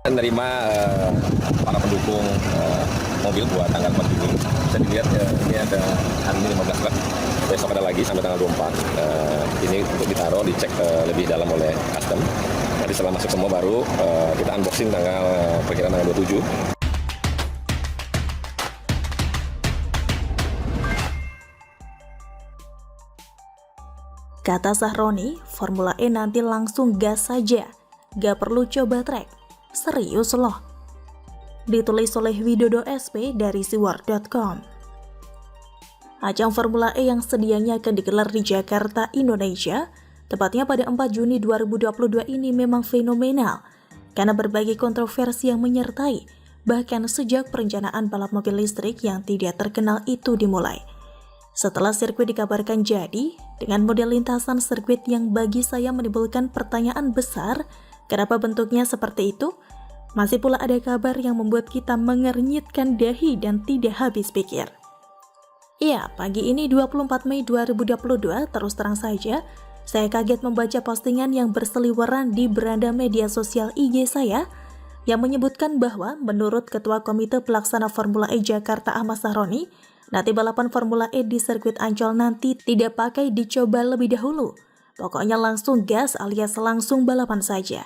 Menerima para pendukung mobil buat tanggal 4 Juni. Bisa dilihat ini ada hari ini 15 Maret, besok ada lagi sampai tanggal 24. Ini untuk ditaruh, dicek lebih dalam oleh custom. Nanti setelah masuk semua baru kita unboxing perkiraan tanggal 27. Kata Sahroni, Formula E nanti langsung gas saja, gak perlu coba track. Serius loh. Ditulis oleh Widodo SP dari siwar.com. Ajang Formula E yang sedianya akan digelar di Jakarta, Indonesia, tepatnya pada 4 Juni 2022 ini memang fenomenal, karena berbagai kontroversi yang menyertai, bahkan sejak perencanaan balap mobil listrik yang tidak terkenal itu dimulai. Setelah sirkuit dikabarkan jadi, dengan model lintasan sirkuit yang bagi saya menimbulkan pertanyaan besar, kenapa bentuknya seperti itu? Masih pula ada kabar yang membuat kita mengernyitkan dahi dan tidak habis pikir. Ya, pagi ini 24 Mei 2022, terus terang saja, saya kaget membaca postingan yang berseliweran di beranda media sosial IG saya, yang menyebutkan bahwa menurut Ketua Komite Pelaksana Formula E Jakarta Ahmad Sahroni, nanti balapan Formula E di sirkuit Ancol nanti tidak pakai dicoba lebih dahulu. Pokoknya langsung gas alias langsung balapan saja.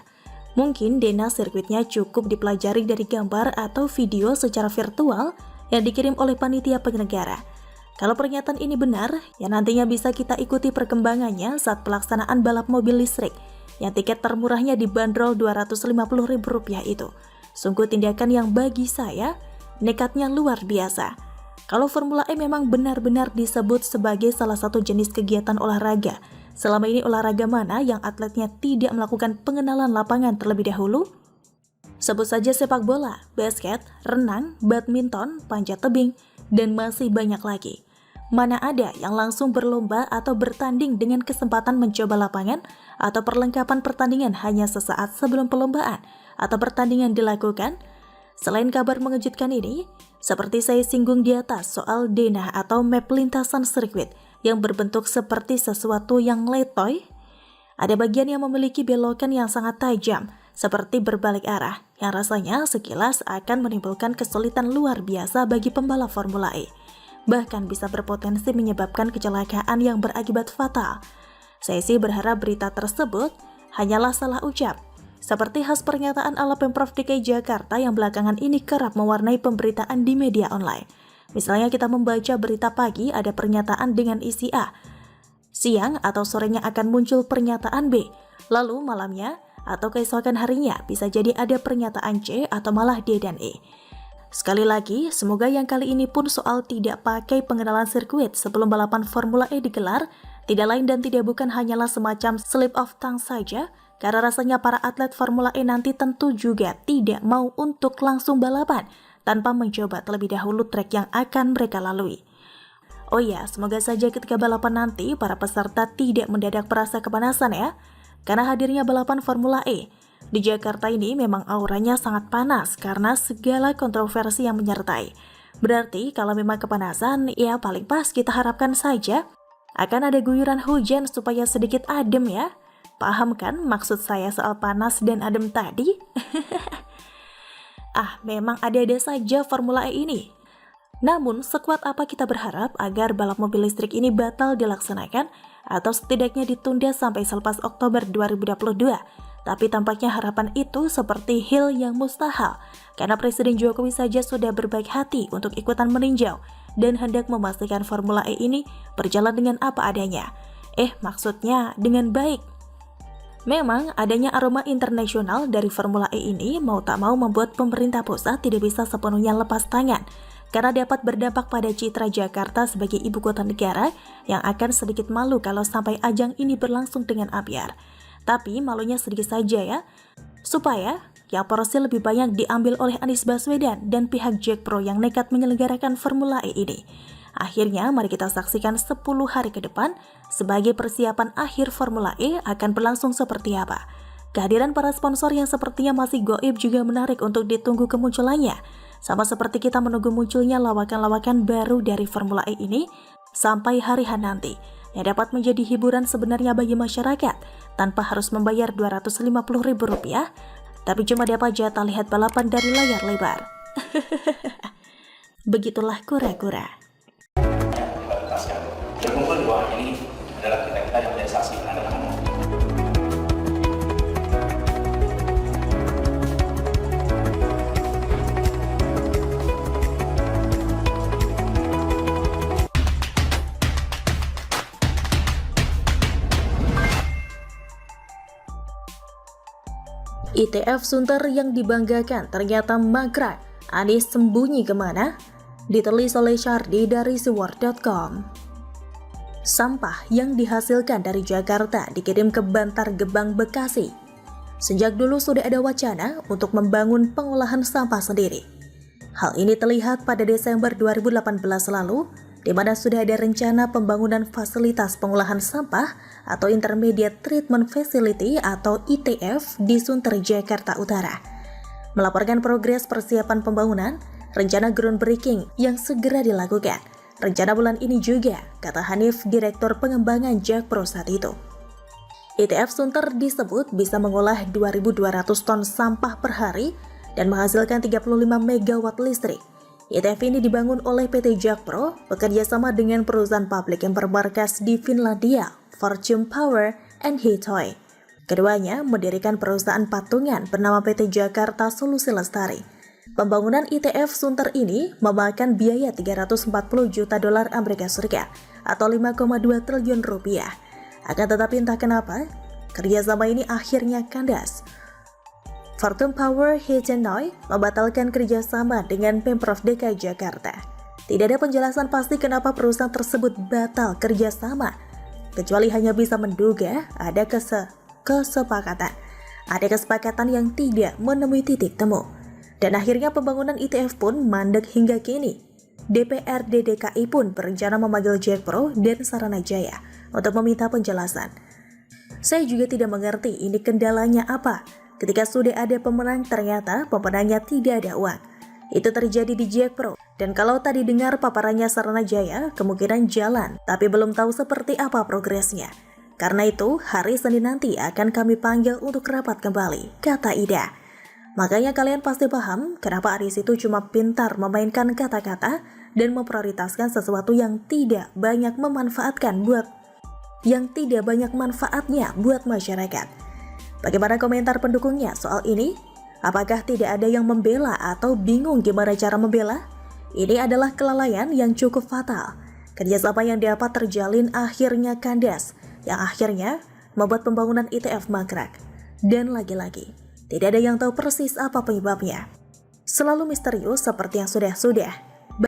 Mungkin dena sirkuitnya cukup dipelajari dari gambar atau video secara virtual yang dikirim oleh panitia penyelenggara. Kalau pernyataan ini benar, ya nantinya bisa kita ikuti perkembangannya saat pelaksanaan balap mobil listrik, yang tiket termurahnya dibanderol Rp250.000 itu. Sungguh tindakan yang bagi saya, nekatnya luar biasa. Kalau Formula E memang benar-benar disebut sebagai salah satu jenis kegiatan olahraga, selama ini olahraga mana yang atletnya tidak melakukan pengenalan lapangan terlebih dahulu? Sebut saja sepak bola, basket, renang, badminton, panjat tebing, dan masih banyak lagi. Mana ada yang langsung berlomba atau bertanding dengan kesempatan mencoba lapangan atau perlengkapan pertandingan hanya sesaat sebelum perlombaan atau pertandingan dilakukan? Selain kabar mengejutkan ini, seperti saya singgung di atas soal denah atau map lintasan sirkuit yang berbentuk seperti sesuatu yang letoy, ada bagian yang memiliki belokan yang sangat tajam, seperti berbalik arah, yang rasanya sekilas akan menimbulkan kesulitan luar biasa bagi pembalap Formula E. Bahkan bisa berpotensi menyebabkan kecelakaan yang berakibat fatal. Saya sih berharap berita tersebut hanyalah salah ucap, seperti khas pernyataan ala Pemprov DKI Jakarta yang belakangan ini kerap mewarnai pemberitaan di media online. Misalnya kita membaca berita pagi ada pernyataan dengan isi A, siang atau sorenya akan muncul pernyataan B, lalu malamnya atau keesokan harinya bisa jadi ada pernyataan C atau malah D dan E. Sekali lagi, semoga yang kali ini pun soal tidak pakai pengenalan sirkuit sebelum balapan Formula E digelar, tidak lain dan tidak bukan hanyalah semacam slip of tongue saja, karena rasanya para atlet Formula E nanti tentu juga tidak mau untuk langsung balapan tanpa mencoba terlebih dahulu trek yang akan mereka lalui. Oh ya, semoga saja ketika balapan nanti para peserta tidak mendadak merasa kepanasan ya, karena hadirnya balapan Formula E di Jakarta ini memang auranya sangat panas karena segala kontroversi yang menyertai. Berarti kalau memang kepanasan, ya paling pas kita harapkan saja akan ada guyuran hujan supaya sedikit adem ya. Paham kan maksud saya soal panas dan adem tadi? Memang ada-ada saja Formula E ini. Namun, sekuat apa kita berharap agar balap mobil listrik ini batal dilaksanakan atau setidaknya ditunda sampai selepas Oktober 2022. Tapi tampaknya harapan itu seperti hal yang mustahil, karena Presiden Jokowi saja sudah berbaik hati untuk ikutan meninjau dan hendak memastikan Formula E ini berjalan dengan apa adanya. Maksudnya dengan baik. Memang adanya aroma internasional dari Formula E ini mau tak mau membuat pemerintah pusat tidak bisa sepenuhnya lepas tangan, karena dapat berdampak pada citra Jakarta sebagai ibu kota negara yang akan sedikit malu kalau sampai ajang ini berlangsung dengan ambyar. Tapi malunya sedikit saja ya, supaya yang porsi lebih banyak diambil oleh Anies Baswedan dan pihak Jack Pro yang nekat menyelenggarakan Formula E ini. Akhirnya, mari kita saksikan 10 hari ke depan sebagai persiapan akhir Formula E akan berlangsung seperti apa. Kehadiran para sponsor yang sepertinya masih goib juga menarik untuk ditunggu kemunculannya. Sama seperti kita menunggu munculnya lawakan-lawakan baru dari Formula E ini sampai hari H nanti, yang dapat menjadi hiburan sebenarnya bagi masyarakat tanpa harus membayar Rp250.000 tapi cuma dapat jatah lihat balapan dari layar lebar. Begitulah kura-kura. Berkumpul di bawah ini adalah kita yang menjadi saksi adalah ITF Sunter yang dibanggakan ternyata mangkrak. Anies sembunyi kemana? Ditulis oleh Syardi dari siwar.com. Sampah yang dihasilkan dari Jakarta dikirim ke Bantar Gebang, Bekasi. Sejak dulu sudah ada wacana untuk membangun pengolahan sampah sendiri. Hal ini terlihat pada Desember 2018 lalu, di mana sudah ada rencana pembangunan fasilitas pengolahan sampah atau Intermediate Treatment Facility atau ITF di Sunter, Jakarta Utara. Melaporkan progres persiapan pembangunan, rencana groundbreaking yang segera dilakukan. Rencana bulan ini juga, kata Hanif, Direktur Pengembangan Jakpro saat itu. ITF Sunter disebut bisa mengolah 2.200 ton sampah per hari dan menghasilkan 35 megawatt listrik. ITF ini dibangun oleh PT Jakpro bekerja sama dengan perusahaan publik yang bermarkas di Finlandia, Fortune Power and Hitoy. Keduanya mendirikan perusahaan patungan bernama PT Jakarta Solusi Lestari. Pembangunan ITF Sunter ini memakan biaya 340 juta dolar Amerika Serikat atau 5,2 triliun rupiah. Akan tetapi entah kenapa, kerjasama ini akhirnya kandas. Fortune Power Hitoy membatalkan kerjasama dengan Pemprov DKI Jakarta. Tidak ada penjelasan pasti kenapa perusahaan tersebut batal kerjasama, kecuali hanya bisa menduga ada kesepakatan. Ada kesepakatan yang tidak menemui titik temu. Dan akhirnya pembangunan ITF pun mandek hingga kini. DPRD DKI pun berencana memanggil Jakpro dan Saranajaya untuk meminta penjelasan. Saya juga tidak mengerti ini kendalanya apa. Ketika sudah ada pemenang, ternyata pemenangnya tidak ada uang. Itu terjadi di Jakpro. Dan kalau tadi dengar paparannya Saranajaya, kemungkinan jalan, tapi belum tahu seperti apa progresnya. Karena itu, hari Senin nanti akan kami panggil untuk rapat kembali, kata Ida. Makanya kalian pasti paham kenapa Anies itu cuma pintar memainkan kata-kata dan memprioritaskan sesuatu yang tidak banyak manfaatnya buat masyarakat. Bagaimana komentar pendukungnya soal ini? Apakah tidak ada yang membela atau bingung gimana cara membela? Ini adalah kelalaian yang cukup fatal. Kerjasama yang dapat terjalin akhirnya kandas, yang akhirnya membuat pembangunan ITF mangkrak. Dan lagi-lagi, tidak ada yang tahu persis apa penyebabnya. Selalu misterius seperti yang sudah-sudah.